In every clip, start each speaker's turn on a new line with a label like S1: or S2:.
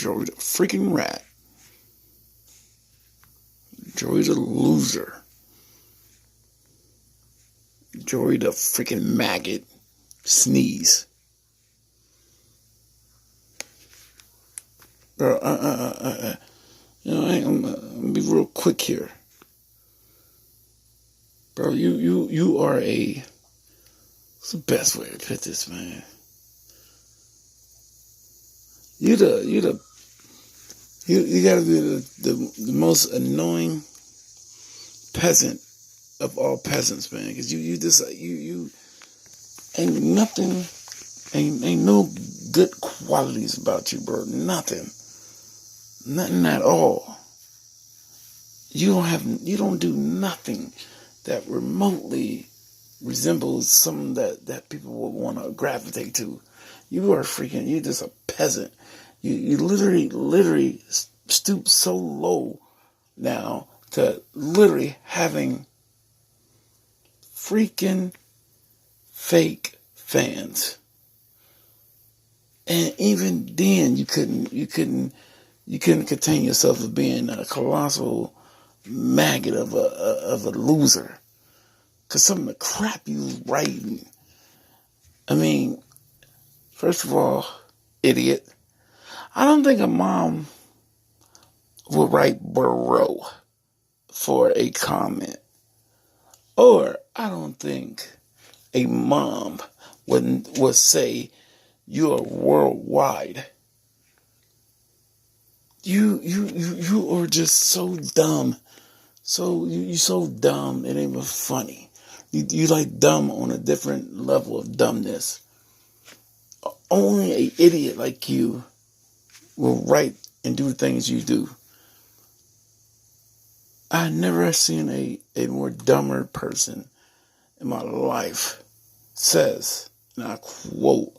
S1: Joey the freaking rat. Joey the loser. Joey the freaking maggot. Sneeze. Bro, I'm gonna be real quick here. Bro, you are what's the best way to put this, man? You gotta be the most annoying peasant of all peasants, man. Cause you ain't nothing, ain't no good qualities about you, bro. Nothing at all. You don't do nothing that remotely resembles something that people would want to gravitate to. You're just a peasant. You literally stoop so low now to literally having freaking fake fans. And even then you couldn't contain yourself of being a colossal maggot of a loser. Cause some of the crap you was writing. I mean, first of all, idiot. I don't think a mom would write bro for a comment. Or I don't think a mom would say you're worldwide. You are just so dumb. You're so dumb, it ain't even funny. You like dumb on a different level of dumbness. Only an idiot like you will write and do the things you do. I never seen a more dumber person in my life. Says, and I quote,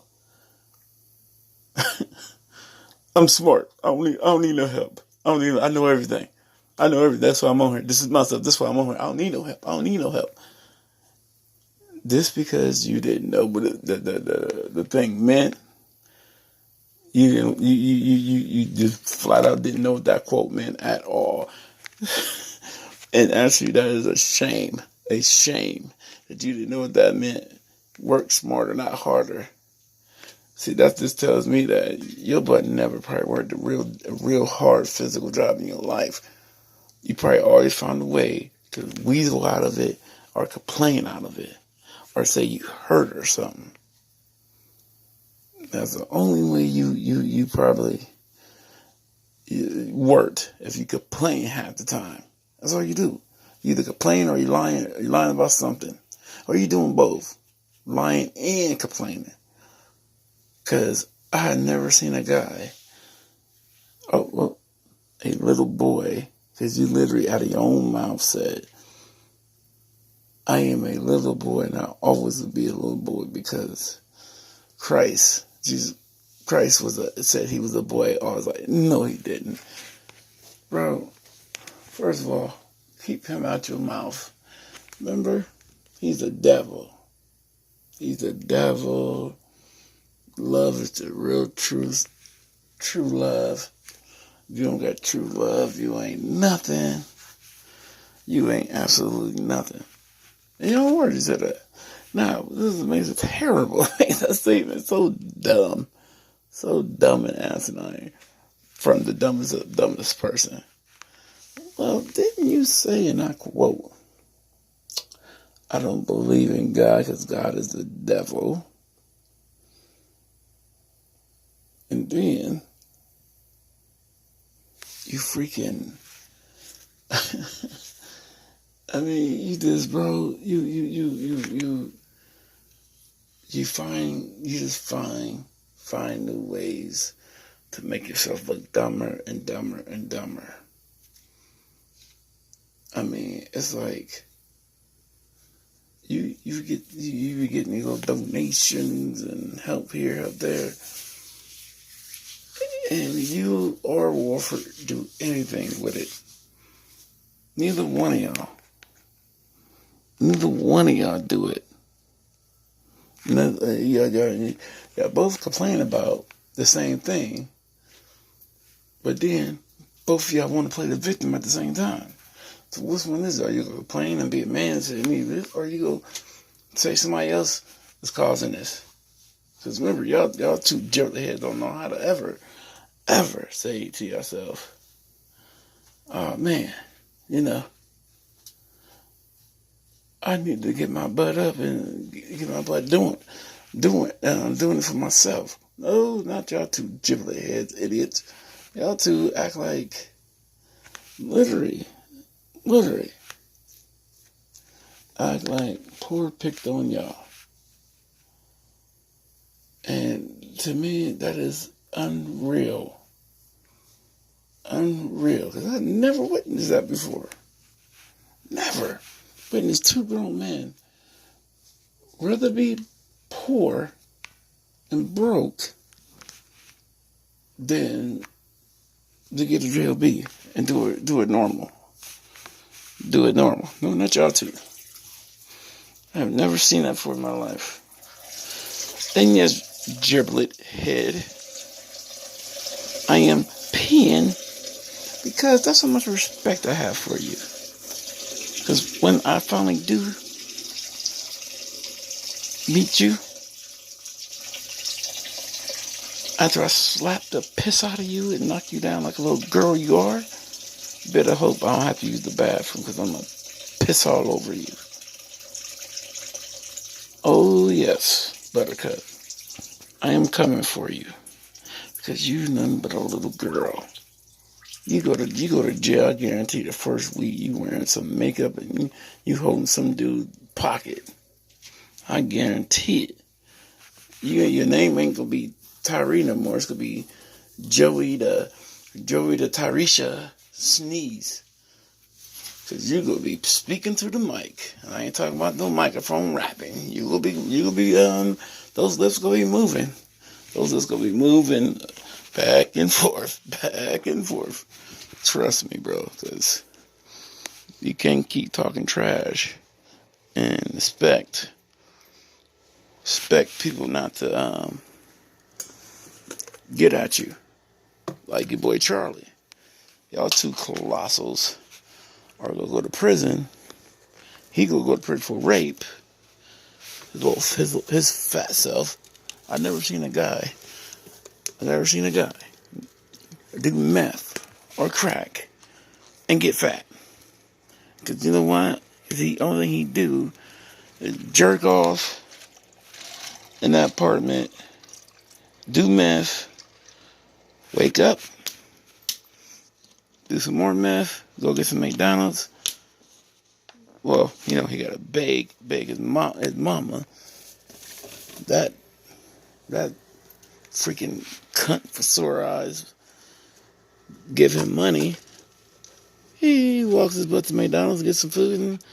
S1: I'm smart. I don't need no help. I know everything. That's why I'm on here. This is myself. This is why I'm on here. I don't need no help. This because you didn't know what the thing meant. You just flat out didn't know what that quote meant at all. And actually, that is a shame that you didn't know what that meant. Work smarter, not harder. See, that just tells me that your butt never probably worked a real hard physical job in your life. You probably always found a way to weasel out of it or complain out of it or say you hurt or something. That's the only way you probably worked, if you complain half the time. That's all you do. You either complain or you're lying about something. Or you're doing both. Lying and complaining. Because I had never seen a guy, a little boy, because you literally out of your own mouth said, I am a little boy and I'll always be a little boy because Christ said he was a boy. I was like, no, he didn't. Bro, first of all, keep him out your mouth. Remember, he's a devil. He's a devil. Love is the real truth. True love. If you don't got true love, you ain't nothing. You ain't absolutely nothing. And you don't worry, he said that. Now, this makes it terrible. That statement is so dumb. So dumb and asinine. From the dumbest person. Well, didn't you say, and I quote, I don't believe in God because God is the devil. And then you freaking I mean, you just, bro, you find new ways to make yourself look dumber and dumber and dumber. I mean, it's like you be getting these little donations and help here, help there. And you or Warford do anything with it. Neither one of y'all do it. Y'all both complain about the same thing. But then, both of y'all want to play the victim at the same time. So which one is it? Are you going to complain and be a man and say me this? Or are you going to say somebody else is causing this? Because remember, y'all two jerkheads don't know how to ever say to yourself, oh man, I need to get my butt up and get my butt doing it for myself. No, not y'all two giblet heads, idiots. Y'all two act like literally act like poor picked on y'all. And to me, that is unreal. Unreal. Because I never witnessed that before. Never witnessed two grown men rather be poor and broke than to get a JLB and do it normal. Do it normal. No, not y'all two. I have never seen that before in my life. And yes, giblet head, I am peeing because that's how much respect I have for you. Because when I finally do meet you, after I slap the piss out of you and knock you down like a little girl you are, you better hope I don't have to use the bathroom because I'm going to piss all over you. Oh yes, Buttercup, I am coming for you because you're nothing but a little girl. You go to jail, I guarantee the first week you wearing some makeup and you holding some dude's pocket. I guarantee it. Your name ain't gonna be Tyree no more. It's gonna be Joey the Tyresha Sneeze. Cause you're gonna be speaking through the mic. And I ain't talking about no microphone rapping. You will be those lips gonna be moving. Those lips gonna be moving back and forth. Trust me, bro, cause you can't keep talking trash and expect people not to get at you like your boy Charlie. Y'all two colossals are gonna go to prison. He gonna go to prison for rape. His fat self. I've never seen a guy do meth or crack and get fat. Cause you know what? The only thing he do is jerk off in that apartment, do meth, wake up, do some more meth, go get some McDonald's. Well, he gotta beg his mama. That freaking cunt for sore eyes give him money. He walks his butt to McDonald's, gets some food, and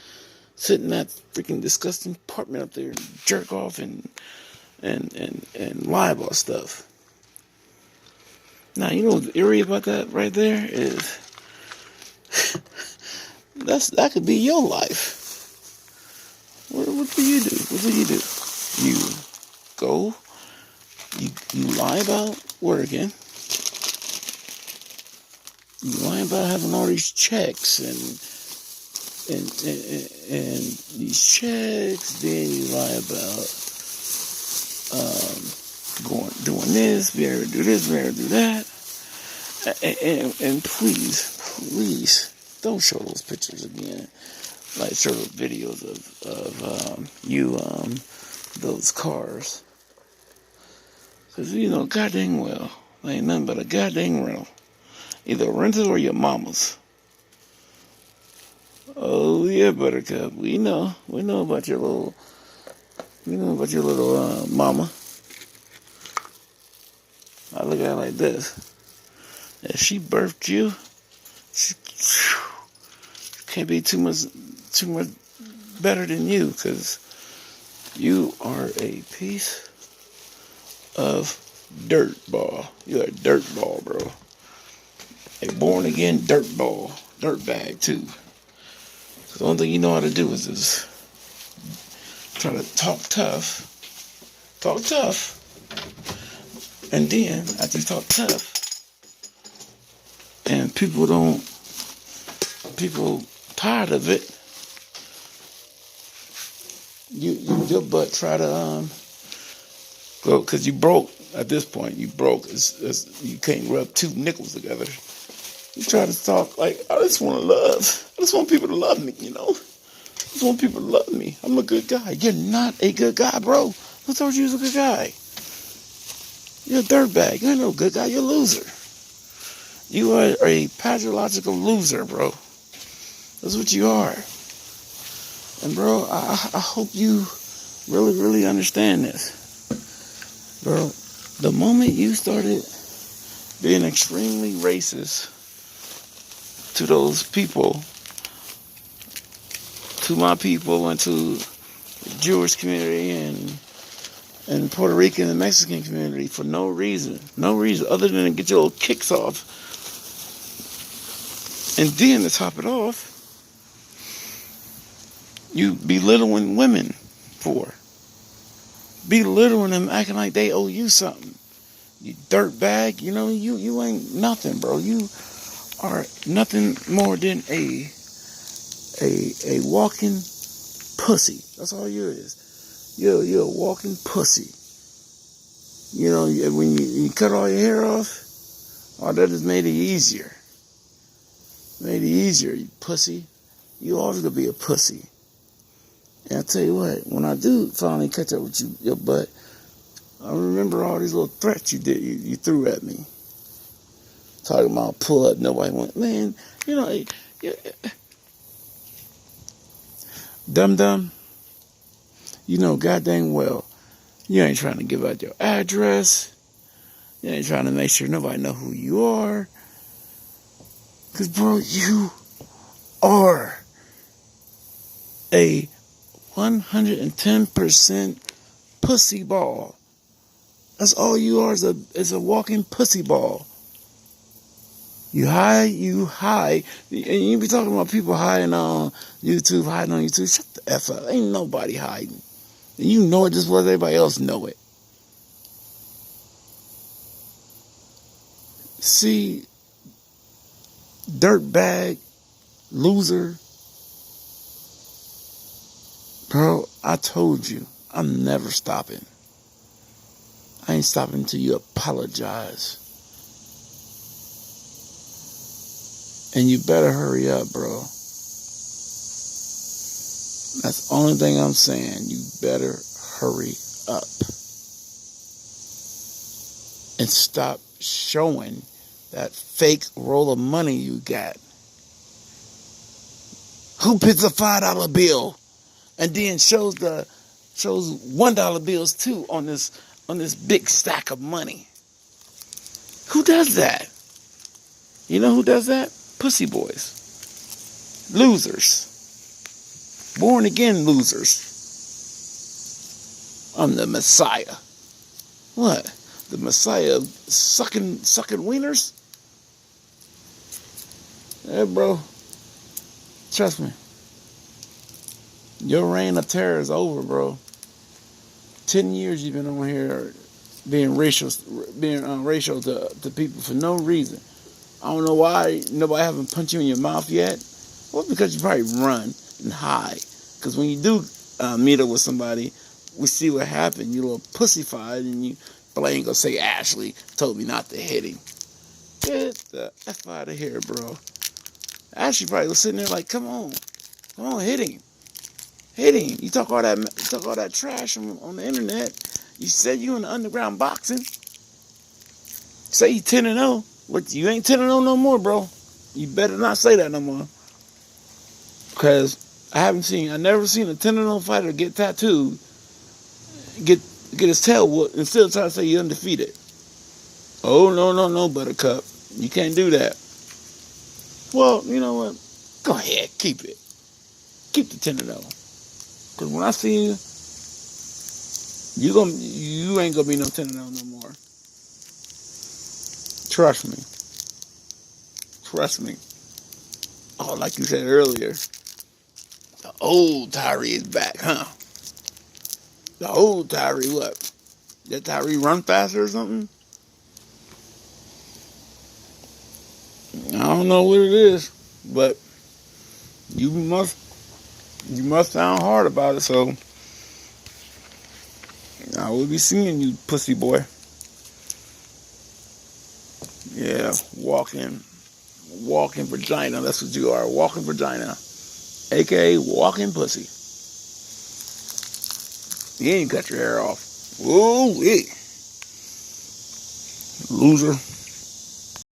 S1: sit in that freaking disgusting apartment up there and jerk off and lie about stuff. Now, you know what's eerie about that right there is that could be your life. What do you do? You go, you lie about working. You lie about having all these checks and these checks. Then you lie about doing this, be able to do this, be able to do that. And please don't show those pictures again. Like show those videos of you those cars. Cause god dang well, they ain't nothing but a goddamn rental. Either rented or your mama's. Oh yeah, Buttercup. We know about your little mama. I look at it like this. If she birthed you, she can't be too much better than you, because you are a piece of dirt ball. You're a dirt ball, bro. A born again dirt ball. Dirt bag, too. So the only thing you know how to do is just try to talk tough. And then, after you talk tough, And people tired of it. Your butt try to go, because you broke at this point. You broke. You can't rub two nickels together. You try to talk like, I just want to love. I just want people to love me, I just want people to love me. I'm a good guy. You're not a good guy, bro. Who told you you was a good guy? You're a dirtbag. You ain't no good guy. You're a loser. You are a pathological loser, bro. That's what you are. And, bro, I hope you really, really understand this. Bro, the moment you started being extremely racist to those people, to my people and to the Jewish community and Puerto Rican and Mexican community for no reason other than to get your little kicks off. And then to top it off, you belittling women for. Belittling them, acting like they owe you something. You dirtbag, you ain't nothing, bro. You are nothing more than a walking pussy. That's all you is. You're a walking pussy. When you cut all your hair off, that just made it easier. You pussy. You always gonna be a pussy. And I tell you what, when I do finally catch up with you, your butt, I remember all these little threats you threw at me. Talking about pull up, nobody went, man, dum-dum, goddamn well, you ain't trying to give out your address. You ain't trying to make sure nobody know who you are. Because, bro, you are a 110% pussy ball. That's all you are, is a walking pussy ball. You hide, and you be talking about people hiding on YouTube. Shut the F up. Ain't nobody hiding. And you know it just as everybody else know it. See, dirtbag, loser. Bro, I told you, I'm never stopping. I ain't stopping until you apologize. And you better hurry up, bro. That's the only thing I'm saying. You better hurry up. And stop showing that fake roll of money you got. Who puts a $5 bill and then shows $1 bills too on this big stack of money? Who does that? You know who does that? Pussy boys. Losers. Born again losers. I'm the Messiah. What? The Messiah of sucking wieners? Yeah, bro. Trust me. Your reign of terror is over, bro. 10 years you've been on here being racial to people for no reason. I don't know why nobody haven't punched you in your mouth yet. Well, because you probably run and hide. Because when you do meet up with somebody, we see what happened. You a little pussified, and you probably ain't gonna say Ashley told me not to hit him. Get the F out of here, bro. Ashley probably was sitting there like, come on, hit him. You talk all that trash on the internet. You said you in the underground boxing. Say you 10-0. What, you ain't 10-0 no more, bro. You better not say that no more. Because I never seen a 10-0 fighter get tattooed, get his tail whooped, and still try to say you're undefeated. Oh, no, Buttercup. You can't do that. Well, you know what? Go ahead, keep it. Keep the 10-0. Because when I see you, you ain't gonna be no 10-0 no more. Trust me. Oh, like you said earlier, the old Tyree is back, huh? The old Tyree, what? Did Tyree run faster or something? don't know what it is, but you must sound hard about it. So I will be seeing you, pussy boy. Yeah, walking vagina. That's what you are, walking vagina, aka walking pussy. You ain't cut your hair off. Whoa, loser.